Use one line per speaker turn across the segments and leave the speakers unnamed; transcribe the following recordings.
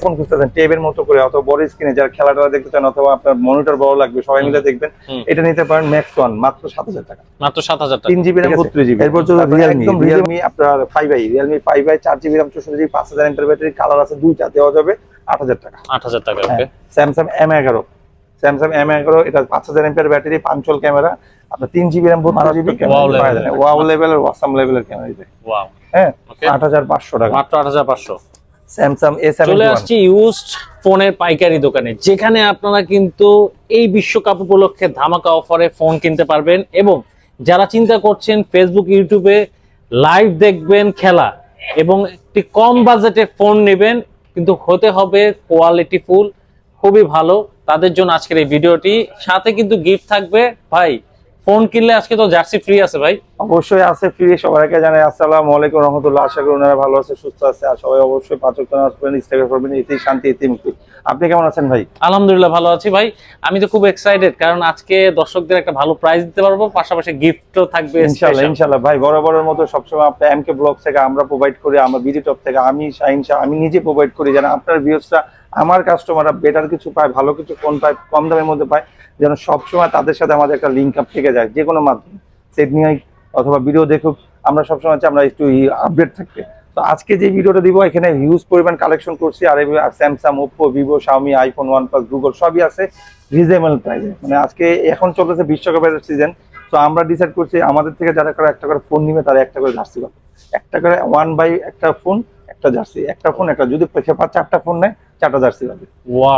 Phone খুঁজতেছেন টেবের মতো করে অথবা বড় স্ক্রিনে যারা খেলাটা দেখতে চান অথবা আপনার মনিটর বড় লাগবে সবাই মিলে দেখবেন, এটা নিতে পারেন ম্যাক্স ওয়ান মাত্র 7,000 টাকা।
মাত্র 7,000 টাকা,
3GB RAM 32GB। এরপর রিয়েলমি আপনার 5i, Realme 5i 4GB RAM 64GB 5000 mAh battery, colour আছে দুইটা, দেওয়া যাবে 8,000 টাকা।
8,000 টাকা। ওকে।
স্যামসাং M11, স্যামসাং M11 এটা 5000 mAh ব্যাটারি, পাঞ্চল ক্যামেরা, আপনার 3GB RAM 32GB camera, wow লেভেলের ওয়াসাম লেভেলের ক্যামেরা দিতে।
ওয়াও।
হ্যাঁ 8,500 টাকা,
মাত্র 8,500।
Samsung A71।
চলে আসছি ইউজড ফোনের পাইকারি দোকানে, যেখানে আপনারা কিন্তু এই বিশ্বকাপ উপলক্ষে ধামাকা অফারে ফোন কিনতে পারবেন। এবং যারা চিন্তা করছেন ফেসবুক ইউটিউবে লাইভ দেখবেন খেলা এবং একটি কম বাজেটে ফোন নেবেন, কিন্তু হতে হবে কোয়ালিটি ফুল, খুবই ভালো, তাদের জন্য আজকের এই ভিডিওটি। সাথে কিন্তু গিফট থাকবে। ভাই ফোন কিনলে আজকে তো জার্সি ফ্রি আছে ভাই?
অবশ্যই আছে ফ্রি। সবাইকে জানাই আসসালামু আলাইকুম রহমতুল্লাহ। আশা করি ওনারা ভালো আছে, সুস্থ আছে, আর সবাই অবশ্যই 5 ওয়াক্ত নামাজ পড়েন, ইস্তেগফার করবেন, এতেই শান্তি, এতেই মুক্তি। আপনি কেমন আছেন ভাই?
আলহামদুলিল্লাহ ভালো আছি ভাই। আমি তো খুব এক্সাইটেড, কারণ আজকে দর্শকদের একটা ভালো প্রাইজ দিতে পারবো, পাশাপাশি গিফটও থাকবে
ইনশাআল্লাহ। ইনশাআল্লাহ ভাই, বরাবরের মতো সবসময় আপনার এমকে ব্লগ থেকে আমরা প্রোভাইড করি, আমার বিডি টপ থেকে আমি শাহিন শাহ আমি নিজে প্রোভাইড করি, যেন আপনার ভিউয়ার্সরা আমার কাস্টমাররা বেটার কিছু পায়, ভালো কিছু ফোন পায়, কম দামের মধ্যে পায়, যেন সবসময় তাদের সাথে আমাদের একটা লিঙ্ক আপ থেকে যায়, যে কোনো মাধ্যমে সেট নিয়ে অথবা ভিডিও দেখুক, আমরা সবসময় আমরা একটু আপডেট থাকবে। তো আজকে যে ভিডিওটা দিব, এখানে হিউজ পরিমাণ কালেকশন করছি, আর Samsung, Oppo, Vivo, Xiaomi, iPhone, OnePlus, Google সবই আছে রিজনেবল প্রাইসে। মানে আজকে এখন চলতেছে বিশ্বকাপের সিজন, তো আমরা ডিসাইড করছি আমাদের থেকে যারা করে একটা করে ফোন নিবে তারা একটা করে জার্সি পাবে, একটা করে 1 বাই একটা ফোন একটা জার্সি, একটা ফোন একটা, যদি 4টা ফোন নেয় 4টা জার্সি পাবে।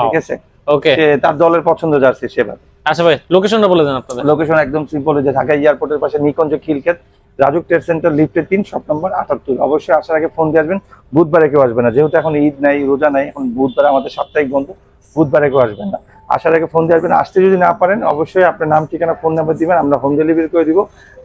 ঠিক আছে,
ওকে।
তার দলের পছন্দ জার্সি সে পাবে।
আচ্ছা ভাই, লোকেশনটা বলে দেন আপনাদের।
লোকেশন একদম সিম্পল, যে ঢাকা এয়ারপোর্টের পাশে নিকুঞ্জ খিলক্ষেত, রাজুক ট্রেড সেন্টার, লিফটের 3, শপ নম্বর 78। অবশ্যই আসার আগে ফোন দিয়ে আসবেন। বুধবারে কেউ আসবে না, যেহেতু এখন ঈদ নাই, রোজা নাই, এখন বুধবারে আমাদের সাপ্তাহিক বন্ধ, বুধবারে কেউ আসবেন না। আসার আগে ফোন দিয়ে আসবেন। আসতে যদি না পারেন অবশ্যই আপনার নাম, ঠিকানা, ফোন নাম্বার দিবেন, আমরা হোম ডেলিভারি করে দিব।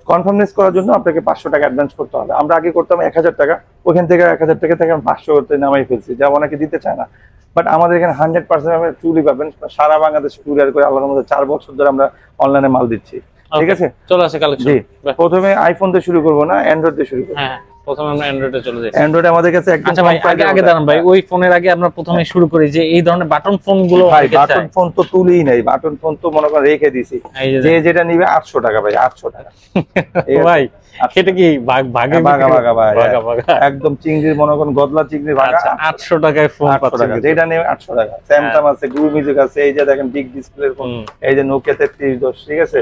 কনফার্মনেস করার জন্য আপনাকে 500 টাকা অ্যাডভান্স করতে হবে। আমরা আগে করতাম 1,000 টাকা, ওখান থেকে 1,000 টাকা থেকে 500 করতে নামাই ফেলছি, যা অনেকে দিতে চায় না। বাট আমাদের এখানে 100% আমরা ট্রুলি পাবেন, সারা বাংলাদেশে কুরিয়ার করে আল্লাহর মধ্যে 4 বছর ধরে আমরা অনলাইনে মাল দিচ্ছি। ঠিক আছে,
চলে আসে কালেকশন।
জি, প্রথমে আইফোন দিয়ে শুরু করব না, অ্যান্ড্রয়েড দিয়ে শুরু করব।
হ্যাঁ, প্রথমে আমরা অ্যান্ড্রয়েডে চলে যাই।
অ্যান্ড্রয়েড আমাদের কাছে একদম।
আচ্ছা ভাই, আগে দাঁড়ান ভাই, ওই ফোনের আগে আমরা প্রথমে শুরু করি যে এই ধরনের বাটন ফোন গুলো।
ভাই বাটন ফোন তো তুলেই নাই, বাটন ফোন তো মনে করেন রেখে দিছি, যে যেটা নিবে 800 টাকা ভাই, 800 টাকা
ভাই। সেটা কি ভাগে
ভাগা ভাই, একদম চিংড়ির মনে করেন গদলা চিংড়ির ভাগা।
800 টাকায় ফোন
800 টাকা, যেটা নেবে 800 টাকা। স্যামসাং আছে, গ্রু মিউজিক আছে, এই যে দেখেন বিগ ডিসপ্লের ফোন, এই যে নোকিয়া 3310, ঠিক আছে,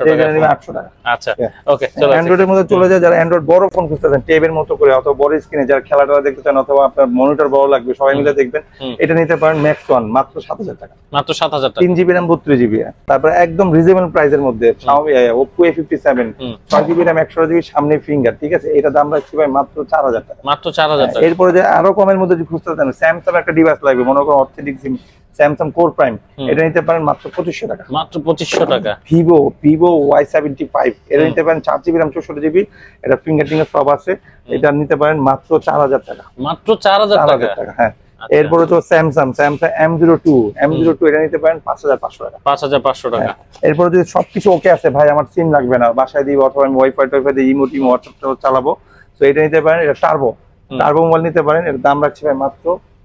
যেটা নেবে 800 টাকা।
আচ্ছা ওকে, চলো
অ্যান্ড্রয়েডের মধ্যে চলে যায়। যারা অ্যান্ড্রয়েড বড় ফোন খুঁজতেছেন টেবের মতো করে অথবা বড় স্ক্রিনে যারা খেলাটা দেখতে চান অথবা আপনার মনিটর বড় লাগবে সবাই মিলে দেখবেন, এটা নিতে পারেন ম্যাক্স ওয়ান মাত্র 7,000 টাকা।
মাত্র 7,000 টাকা,
3GB RAM 32GB। তারপর একদম রিজনেবল প্রাইসের মধ্যে Xiaomi Oppo A57 6GB RAM 128GB সামনে ফিঙ্গার, ঠিক আছে, এটা দাম রাখছি ভাই মাত্র 4,000 টাকা।
মাত্র 4,000 টাকা।
এরপরে যে আরো কমের মধ্যে যদি খুঁজতে চান, স্যামসাং একটা ডিভাইস লাগবে, মনে করেন অর্থোডিক সিম, স্যামসাং কোর প্রাইম, এটা নিতে পারেন মাত্র 2500 টাকা।
মাত্র 2500 টাকা।
ভিভো Y75 এটা নিতে পারেন 4GB RAM 64GB, এটা ফিঙ্গার টিঙ্গার সব আছে, এটা নিতে পারেন মাত্র 4,000 টাকা।
মাত্র 4,000
টাকা, হ্যাঁ। এরপরে তো স্যামসাং M02 এটা নিতে পারেন 5,500 টাকা।
5,500 টাকা।
এরপরে যদি সবকিছু ওকে আছে ভাই, আমার সিম লাগবে না, বাসায় দিব অথবা আমি ওয়াইফাই দিয়ে ইমো হোয়াটসঅ্যাপ চালাবো, তো এটা নিতে পারেন। এটা টার্বো মোবাইল নিতে পারেন, এর দাম রাখছি ভাই মাত্র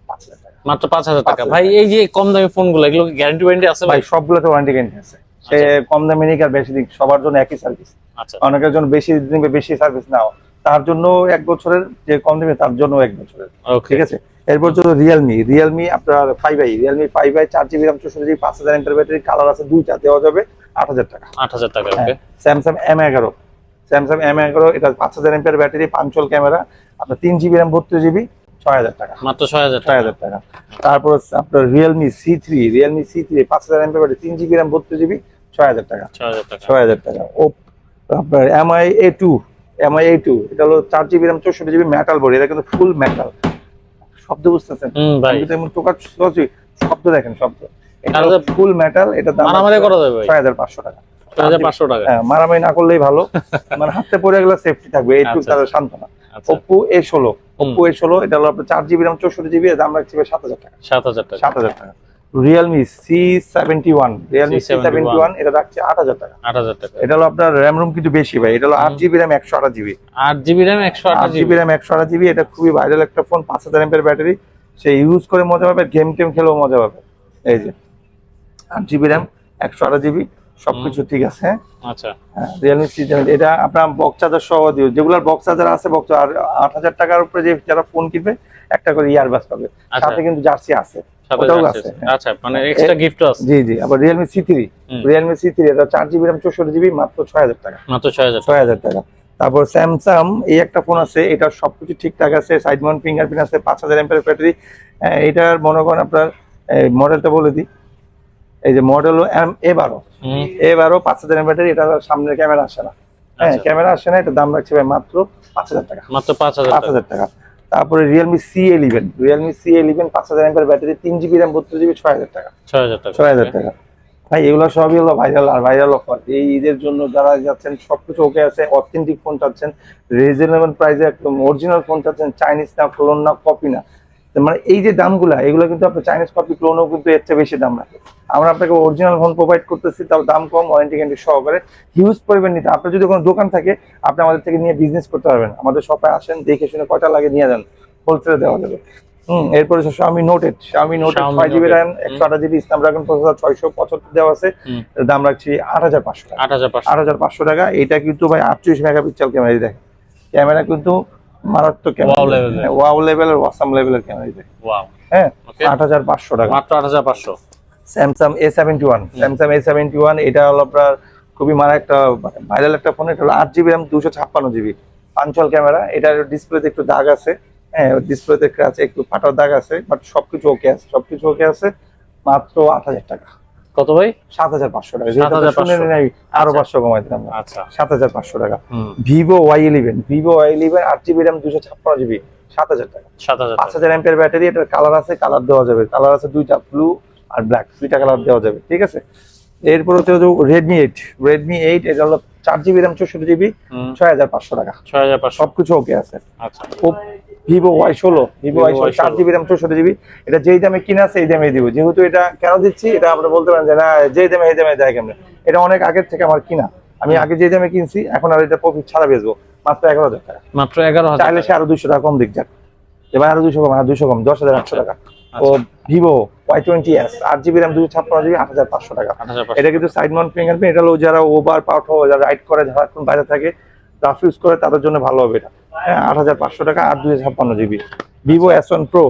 5,000 টাকা।
মাত্র 5,000 টাকা। ভাই এই যে কম দামি ফোনগুলো, এগুলো গ্যারান্টি ওয়ারেন্টি আছে ভাই?
সবগুলোতে ওয়ারেন্টি গ্যারান্টি আছে। সে কম দামে নিক আর বেশি দিক, সবার জন্য একই সার্ভিস।
আচ্ছা,
অনেকের জন্য বেশি দিবে, বেশি সার্ভিস নাও, তার জন্য 1 বছরের, যে কম দিবে তার জন্য 1 বছরের। ঠিক আছে, এরপর তো রিয়েলমি আপনার 5i, Realme 5i 4GB RAM 64GB 5000 mAh battery, colour আছে দুইটা, দেওয়া যাবে 8,000 টাকা।
8,000 টাকা। ওকে।
স্যামসাং M11 এটা 5000 mAh ব্যাটারি, পাঞ্চল ক্যামেরা, আপনার 3GB RAM 32GB 6,000 টাকা।
মাত্র 6,000
টাকা। তারপর আপনার Realme C3 5000 mAh battery, 3GB RAM 32GB 6,000 টাকা। 6,000 টাকা। আপনার MI A2 এটা হলো 4GB RAM 64GB metal body, এটা কিন্তু ফুল মেটাল, শব্দ বুঝতেছেন
ভাই?
শব্দ দেখেন, শব্দ, এটা ফুল মেটাল, এটা দাম
মারামারি করা যাবে ভাই?
6,500 টাকা।
6,500 টাকা।
হ্যাঁ, মারামারি না করলেই ভালো, মানে হাতে পড়ে গেলে সেফটি থাকবে, এইটুকু তাদের সান্ত্বনা। Oppo A16 এটা হলো আপনার 4GB RAM 64GB, এর দাম রাখছি 7,000 টাকা।
7,000 টাকা।
7,000 টাকা। রিয়েলমি C71 এটা রাখছে 8,000 টাকা।
8,000 টাকা।
এটা হলো আপনার র্যাম রুম কিন্তু বেশি ভাই, এটা হলো 8GB RAM 128GB।
8GB RAM 128GB।
এটা খুবই ভাইরাল একটা ফোন, 5000 mAh ব্যাটারি, সে ইউজ করে মজা পাবে, গেম টেম খেলেও মজা পাবে। এই যে 8 GB র্যাম, 128 GB, সবকিছু ঠিক আছে। হ্যাঁ,
আচ্ছা
রিয়েলমি C7, এটা আপনার বক্স চার্জার সহ দিও, যেগুলোর বক্স চার্জার আছে বক্স, আর 8,000 টাকার উপরে যে যারা ফোন কিনবে একটা করে ইয়ারবাস পাবে,
আচ্ছা।
সাথে কিন্তু জার্সি আছে,
সাথে
ওটাও
জার্সি
আছে।
আছে। আচ্ছা মানে এক্সট্রা গিফট আছে।
জি জি। আবার রিয়েলমি C3, রিয়েলমি C3 এটা 4 GB র্যাম, 64 GB, মাত্র 6,000 টাকা,
মাত্র 6000
6,000 টাকা। তারপর স্যামসাং এই একটা ফোন আছে, এটা সবকিছু ঠিকঠাক আছে, সাইড মাউন্ট ফিঙ্গারপ্রিন্ট আছে, 5000 এমপিএর ব্যাটারি। এটার মনে করেন আপনার মডেলটা বলে দিই, এই যে মডেল A12, A12 5000 এমপিএর ব্যাটারি, এটা সামনের ক্যামেরা আসে না। হ্যাঁ,
আচ্ছা।
ক্যামেরা আসে না, এটা দাম রাখছে ভাই মাত্র 5000 টাকা,
মাত্র 5000 টাকা।
5000 টাকা। তারপরে রিয়েলমি C11 5000 এমপিএর ব্যাটারি, 3 GB র্যাম, 32 GB, 6000 টাকা,
6000 টাকা।
6000 টাকা। ভাই এগুলো সবই হলো ভাইরাল আর ভাইরাল অফার। এই ঈদের জন্য যারা যাচ্ছেন সবকিছু ওকে আছে, অথেন্টিক ফোন চাচ্ছেন, রিজনেবল প্রাইসে একদম অরিজিনাল ফোন চাচ্ছেন, চাইনিজ না, ক্লোন না, কপি না, মানে এই যে দামগুলা, এগুলো কিন্তু আপনার চাইনিজ কপি ক্লোনও কিন্তু এর চেয়ে বেশি দাম রাখে। আমরা আপনাকে অরিজিনাল ফোন প্রোভাইড করতেছি, তাও দাম কম, ওয়ারেন্টি গ্যারান্টি সহকারে। হিউজ পরিমাণ নিতে, আপনার যদি কোনো দোকান থাকে আপনি আমাদের থেকে নিয়ে বিজনেস করতে পারবেন, আমাদের শপে আসেন, দেখে শুনে কয়টা লাগে নিয়ে যান, হোলসেলে দেওয়া যাবে। এরপরে Xiaomi Note 8, 6 GB RAM, 128 GB, Snapdragon processor, 675 দেওয়া আছে, এর দাম রাখছি 8500 টাকা,
8500।
8500 টাকা। এটা কিন্তু ভাই 38 মেগাপিক্সেল ক্যামেরা, দেখেন ক্যামেরা কিন্তু মারাত্মক ক্যামেরা,
Wow level এর।
ওয়াও লেভেলের, ওয়াসাম লেভেলের ক্যামেরা, দেখেন।
ওয়াও।
হ্যাঁ,
Okay.
8500 টাকা।
মাত্র 8500।
স্যামসাং A71, এটা হলো আপনার খুবই মারা একটা ভাইরাল একটা ফোন। এটা হলো 8 GB র্যাম, 256 GB, পাঞ্চল ক্যামেরা। এটার ডিসপ্লেতে একটু দাগ আছে, হ্যাঁ ডিসপ্লেতে আছে একটু ফাটার দাগ আছে, বাট সবকিছু ওকে আছে, সবকিছু ওকে আছে। মাত্র 8000 টাকা।
কত ভাই?
7500 টাকা। যেটা
7500
শুনে নাই, আরো
আচ্ছা।
500 কমাই দিলাম।
আচ্ছা
7500 টাকা।
হুম।
Vivo Y11, 8 GB RAM, 256 GB, 7000 টাকা।
7000 টাকা।
5000 এমপিআর ব্যাটারি। এটার কালার আছে, কালার দেওয়া যাবে, কালার আছে দুইটা, ব্লু আর ব্ল্যাক, দুইটা কালার দেওয়া যাবে, ঠিক আছে। এরপর হচ্ছে রেডমি 8, এটা হলো 4 GB র্যাম, 64 GB, 6500 টাকা।
6500।
সবকিছু ওকে আছে।
আচ্ছা
Vivo Y16, 4 GB RAM, 64 GB, এটা যেই দামে কিনা আছে এই দামে দিব। যেহেতু এটা কেন দিচ্ছি, এটা আমরা বলতে পারেন যে না যেই দামে এই দামে দেয় কেমন, এটা অনেক আগের থেকে আমার কিনা, আমি আগে যেই দামে কিনছি, এখন আর এটা প্রফিট ছাড়া বেচবো মাত্র 11000 টাকা।
মাত্র 11000
চাইলে সে আরো 200 টাকা কম দিক যাক, এবার আরো 200 কম, আর 200 কম, 10800 টাকা। ও Vivo Y20s, 8 GB RAM, 256 GB, 8500 টাকা।
8500।
এটা কিন্তু সাইড মাউন্ট ফিঙ্গারপ্রিন্ট। এটা হলো যারা ওভার পাউট, যারা রাইড করে, যারা এখন বাইরে থাকে, রাফ ইউজ করে, তাদের জন্য ভালো হবে এটা। হ্যাঁ, 8500 টাকা, 8 256 GB। Vivo S1 Pro,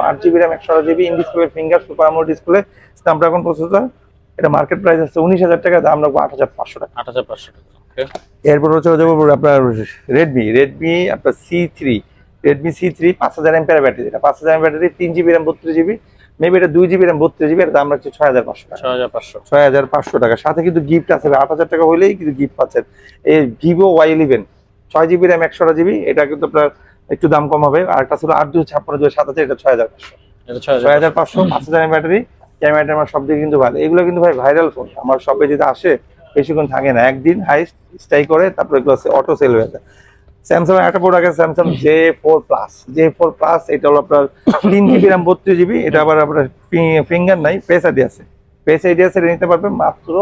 8 GB RAM, 128 GB, in display finger, super AMOLED display, Snapdragon processor. এটা মার্কেট প্রাইস আছে 19000 টাকা, দাম রাখবো 8500 টাকা।
8500 টাকা। ওকে।
এরপর হচ্ছে আপনার রেডমি আপনার C3, 5000 এমপিআর ব্যাটারি। এটা 5000 এমপিআর battery, 3 GB RAM, 32 GB, maybe এটা 2 GB র্যাম, 32 GB, এর দাম রাখছে 6500 টাকা।
6500।
6500 টাকা। সাথে কিন্তু গিফট আছে, 8000 টাকা হলেই কিন্তু গিফট পাচ্ছেন। এই Vivo Y11, 6 GB RAM, 128 GB, এটা কিন্তু আপনার একটু দাম কম হবে। আর একটা ছিল 8 256 7000, এটা 6500।
এটা 6500।
6500, 5000 এমপিআর ব্যাটারি, ক্যামেরা আমার সব দিকে কিন্তু ভালো। এগুলো কিন্তু ভাই ভাইরাল ফোন, আমার শপে যদি আসে বেশিক্ষণ থাকে না, একদিন হাইস্ট স্টাই করে, তারপরে এগুলো অটো সেল হয়ে যায়। স্যামসাং একটা প্রোডাক্ট আছে, স্যামসাং J4 প্লাস, এটা হলো আপনার 3 GB র্যাম, 32 GB, এটা আবার আপনার ফিঙ্গার নাই, ফেস আইডি আছে, এটা নিতে পারবেন মাত্র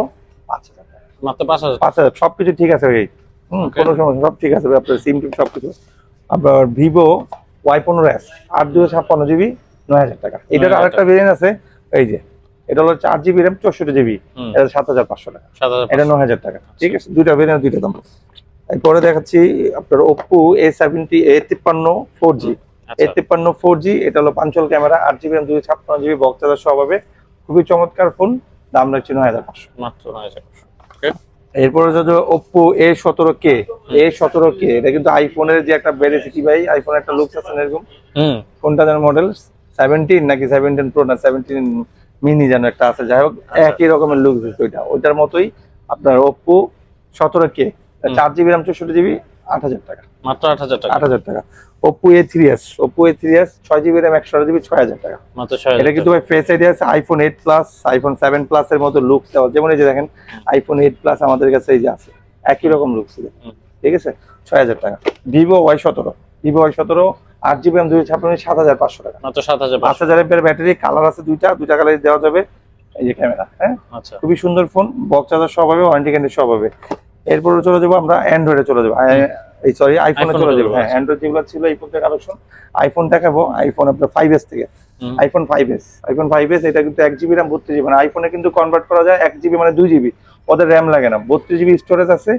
5000 টাকা।
মাত্র 5000।
5000, সবকিছু ঠিক আছে ভাই, কোনো সমস্যা, সব ঠিক আছে ভাই, আপনার সিম টিম সবকিছু। আবার ভিভো Y15s, 8 256 GB, 9000 টাকা। এটার আরেকটা ভেরিয়েন্ট আছে, এই যে এটা হলো 4 GB র্যাম, 64 GB, এটা 7500 টাকা,
7500।
এটা 9000 টাকা, ঠিক আছে। দুইটা ভেরিয়েন্ট, দুইটা দাম। এরপরে দেখাচ্ছি আপনার Oppo A53 4G, A53 4G, এটা হলো পাঞ্চল camera, 8 GB RAM, 256 GB, box charger সহ হবে, খুবই চমৎকার ফোন, দাম রাখছি 9500।
মাত্র 9500। ওকে।
এরপরে যদি Oppo A17K, এটা কিন্তু আইফোনের যে একটা ভেরিয়েন্ট ভাই, আইফোনের একটা লুকস আছে এরকম। ফোনটা যেন মডেল 17 নাকি 17 Pro না 17 মিনি যেন একটা আছে, যাই হোক একই রকমের লুক দিচ্ছে, ওইটার মতোই আপনার Oppo 17K, 4 GB RAM, 64 GB, 8000 টাকা।
মাত্র 8000 টাকা।
8000 টাকা। Oppo A3s, 6 GB RAM, 128 GB, 6000 টাকা।
মাত্র 6000।
এটা কিন্তু ভাই ফেস আইডি আছে, iPhone 8 প্লাস, iPhone 7 প্লাস এর মতো লুকস দেওয়া, যেমন এই যে দেখেন iPhone 8 প্লাস আমাদের কাছে এই যে আছে, একই রকম লুকস, ঠিক আছে। 6000 টাকা। Vivo Y17, 8 GB র্যাম, 256, 7500 টাকা।
মাত্র 7500।
5000 এমপিআর ব্যাটারি, কালার আছে দুইটা কালার দেওয়া যাবে। এই যে ক্যামেরা, হ্যাঁ
আচ্ছা।
খুবই সুন্দর ফোন, বক্স চার্জার সব হবে, ওয়ারেন্টি গ্যারান্টি সব হবে। এরপরে চলে যাবো আমরা অ্যান্ড্রয়েডে চলে যাবো, এই সরি আইফোনে
iPhone-এ
চলে
চলে
যাবো। হ্যাঁ,
যাবো।
অ্যান্ড্রয়েড যেগুলো ছিল এই প্রত্যেক কালেকশন, আইফোন দেখাবো। আইফোন আপনার 5s থেকে, আইফোন 5s এটা কিন্তু 1 জিবি র্যাম 32 জিবি, মানে আইফোনে কিন্তু কনভার্ট করা যায় 1 জিবি মানে 2 জিবি, ওদের র্যাম লাগে না, 32 জিবি স্টোরেজ আছে,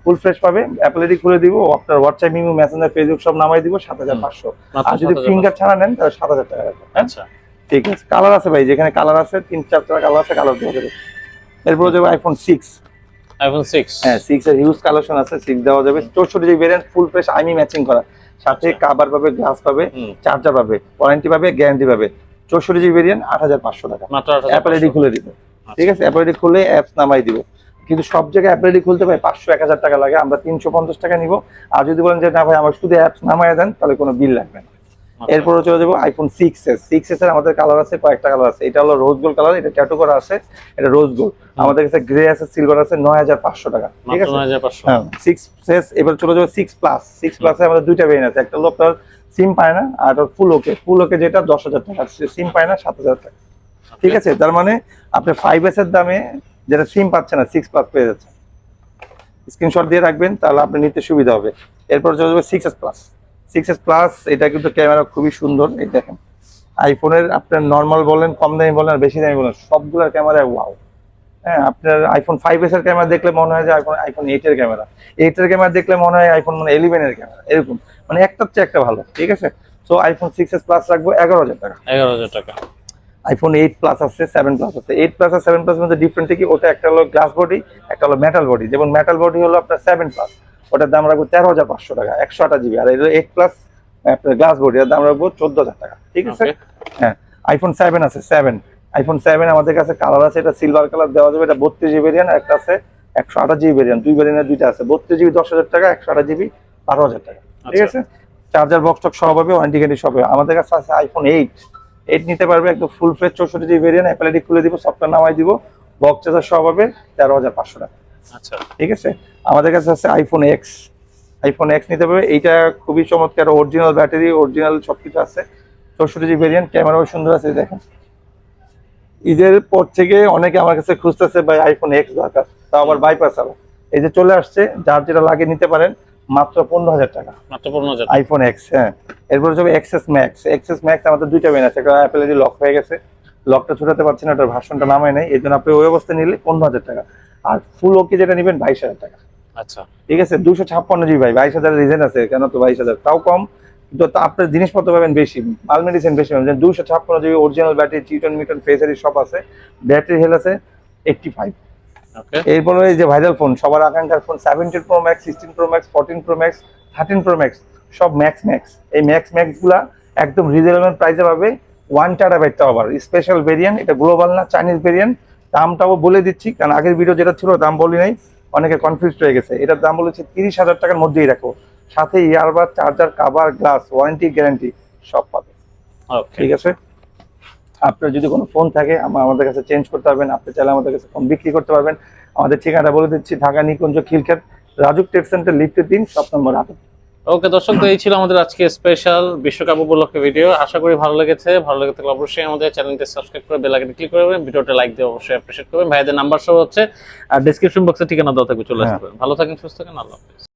ফুল ফ্রেশ পাবে। অ্যাপল আইডি খুলে দিব, আপনার হোয়াটসঅ্যাপ, ইমো, মেসেঞ্জার, ফেসবুক সব নামাই দিব 7500। আর যদি ফিঙ্গার ছাড়া নেন তাহলে 7000 টাকা লাগবে।
আচ্ছা,
ঠিক আছে, কালার আছে ভাই, যেখানে কালার আছে 3-4টা কালার আছে, কালার দেওয়া যাবে। এরপরে যাবে আইফোন 6।
আইফোন 6।
হ্যাঁ, 6 এর হিউজ কালেকশন আছে, 6 দেওয়া যাবে। 64 জিবি ভেরিয়েন্ট, ফুল ফ্রেশ আইমি ম্যাচিং করা, সাথে
আচ্ছা।
কভার পাবে, গ্লাস পাবে, চার্জার পাবে, ওয়ারেন্টি পাবে, গ্যারান্টি পাবে। 64 জিবি ভেরিয়েন্ট 8500 টাকা,
মাত্র
অ্যাপল আইডি খুলে দিবে। ঠিক আছে, অ্যাপল আইডি খুলে অ্যাপস নামাই দিব। কিন্তু সব জায়গায় অ্যাপল আইডি খুলতে ভাই 500-1000 টাকা লাগে, আমরা 350 টাকা নিব। আর যদি বলেন যে না ভাই আমার শুধু অ্যাপস নামাই দেন, তাহলে কোনো বিল লাগবে না। এরপরে চলে যাবো আইফোন 6s এর আমাদের কালার আছে, কয়েকটা কালার আছে। এটা হলো রোজ গোল্ড কালার, এটা ট্যাটু করা আছে, এটা রোজ গোল্ড। আমাদের কাছে গ্রে আছে, সিলভার আছে, 9500 টাকা। ঠিক আছে,
9500।
হ্যাঁ 6s। এবার চলে যাবো 6 প্লাস। 6 প্লাসে আমাদের দুইটা ভেরিয়েন্ট আছে, একটা হলো আপনার সিম পায় না, আর ফুল ওকে যেটা 10000 টাকা, সিম পায় না 7000 টাকা। ঠিক আছে, তার মানে আপনি 5s এর দামে যেটা সিম পাচ্ছে না 6 প্লাস পেয়ে যাচ্ছে। স্ক্রিনশট দিয়ে রাখবেন, তাহলে আপনি নিতে সুবিধা হবে। এরপর চলে যাবে 6s প্লাস। 6s প্লাস এটা কিন্তু ক্যামেরা খুবই সুন্দর, এই দেখেন। আইফোনের আপনার নর্মাল বলেন, কম দামি বলেন, আর বেশি দামি বলেন, সবগুলোর ক্যামেরা ওয়াও। হ্যাঁ, আপনার আইফোন 5s এর ক্যামেরা দেখলে মনে হয় যে আইফোন 8 এর ক্যামেরা, 8 এর ক্যামেরা দেখলে মনে হয় আইফোন 11 এর ক্যামেরা, এরকম মানে একটার চেয়ে একটা ভালো। ঠিক আছে, তো আইফোন 6s প্লাস রাখবো 11000 টাকা।
11000 টাকা।
আইফোন 8 প্লাস আছে, 7 প্লাস আছে। 8 প্লাস আর 7 প্লাস মধ্যে ডিফারেন্ট কি, ওটা একটা হলো গ্লাস বডি, একটা হলো মেটাল বডি। যেমন মেটাল বডি হলো আপনার 7 প্লাস, ওটার দাম রাখবো 13500 টাকা, 128 জিবি। আর এটা 8 প্লাস আপনার গ্লাস বডি, এর দাম রাখবো 14000 টাকা। ঠিক আছে, হ্যাঁ। আইফোন 7 আছে, আইফোন 7 আমাদের কাছে কালার আছে, এটা সিলভার কালার দেওয়া যাবে। এটা 32 জিবি ভেরিয়েন্ট, আর একটা আছে 128 জিবি ভেরিয়েন্ট, দুই ভেরিয়েন্টের দুইটা আছে। 32 জিবি 10000 টাকা, 128 জিবি 12000 টাকা। ঠিক আছে, চার্জার বক্স টক সব হবে, ওয়ারেন্টি গ্যারান্টি সব হবে। আমাদের কাছে আছে আইফোন 8 নিতে পারবে, একদম full fresh 64 GB variant, Apple ID খুলে দিব, সফটওয়্যার নামাই দিব, বক্স চার্জার সব হবে, 13500 টাকা।
আচ্ছা,
ঠিক আছে, আমাদের কাছে আছে আইফোন এক্স নিতে পারবে। এইটা খুবই চমৎকার, অরিজিনাল ব্যাটারি, অরিজিনাল সবকিছু আছে। 64 জিবি ভেরিয়েন্ট, ক্যামেরাও সুন্দর আছে, দেখেন। ঈদের পর থেকে অনেকে আমার কাছে খুঁজতেছে ভাই আইফোন এক্স দরকার, তাও আবার বাইপাস আলো। এই যে চলে আসছে, যার যেটা লাগে নিতে পারেন, মাত্র 15000 টাকা,
মাত্র 15000
আইফোন এক্স। হ্যাঁ, এরপরে যাবে এক্সএস ম্যাক্স। আমাদের দুইটা ভেরিয়েন্ট আছে, একটা অ্যাপল আইডি লক হয়ে গেছে, লকটা ছুটাতে পারছি না, ওটার ভার্সনটা নামায় নাই, এই জন্য আপনি ওই অবস্থায় নিলে 15000 টাকা। আর ফুল ওকে যেটা নেবেন 22000 টাকা।
আচ্ছা,
ঠিক আছে, 256 জিবি ভাই, 22000 রিজেন আছে, কেন তো 22000 তাও কম, কিন্তু আপনার জিনিসপত্র পাবেন বেশি, মাল মেডিসিন বেশি পাবেন। 256 জিবি অরিজিনাল ব্যাটারি, চিটন মিটন ফেসারি সব আছে, ব্যাটারি হেলথ আছে 85।
ওকে।
এরপরে এই যে ভাইরাল ফোন, সবার আকাঙ্ক্ষার phone, 17 pro max, 16 pro max, 14 pro max, 13 pro max, সব ম্যাক্স। এই ম্যাক্স গুলা একদম রিজনেবল প্রাইসে পাবে। 1 টেরাবাইট আবার স্পেশাল ভেরিয়েন্ট, এটা গ্লোবাল না, চাইনিজ ভেরিয়েন্ট। দামটাও বলে দিচ্ছি, কারণ আগের ভিডিও যেটা ছিল দাম বলি নাই, অনেকে কনফিউজ হয়ে গেছে। এটার দাম বলেছে 30000 টাকার মধ্যেই রাখো, সাথে earbud, charger, cover, glass, warranty guarantee সব পাবে।
ওকে,
ঠিক আছে, আপনার যদি কোনো ফোন থাকে আমাদের কাছে চেঞ্জ করতে পারবেন, আপনি চাইলে আমাদের কাছে ফোন বিক্রি করতে পারবেন। আমাদের ঠিকানা বলে দিচ্ছি, ঢাকা নিকুঞ্জ, খিলক্ষেত, রাজুক ট্রেড সেন্টার, লিফটে 3, শপ নম্বর 8।
ওকে দর্শক, তো এই ছিল আমাদের আজকে স্পেশাল বিশ্বকাপ উপলক্ষে ভিডিও। আশা করি ভালো লেগেছে। ভালো লেগে থাকলে অবশ্যই আমাদের চ্যানেলটি সাবস্ক্রাইব করে বেল আইকনে ক্লিক করবেন, ভিডিওটা লাইক দিয়ে অবশ্যই অ্যাপ্রিশিয়েট করবেন। ভাইদের নাম্বার সহ হচ্ছে আর ডেসক্রিপশন বক্সে ঠিকানা দেওয়া থাকবে, চলে আসতে পারেন। ভালো থাকেন, সুস্থ থাকেন, আল্লাহ হাফেজ।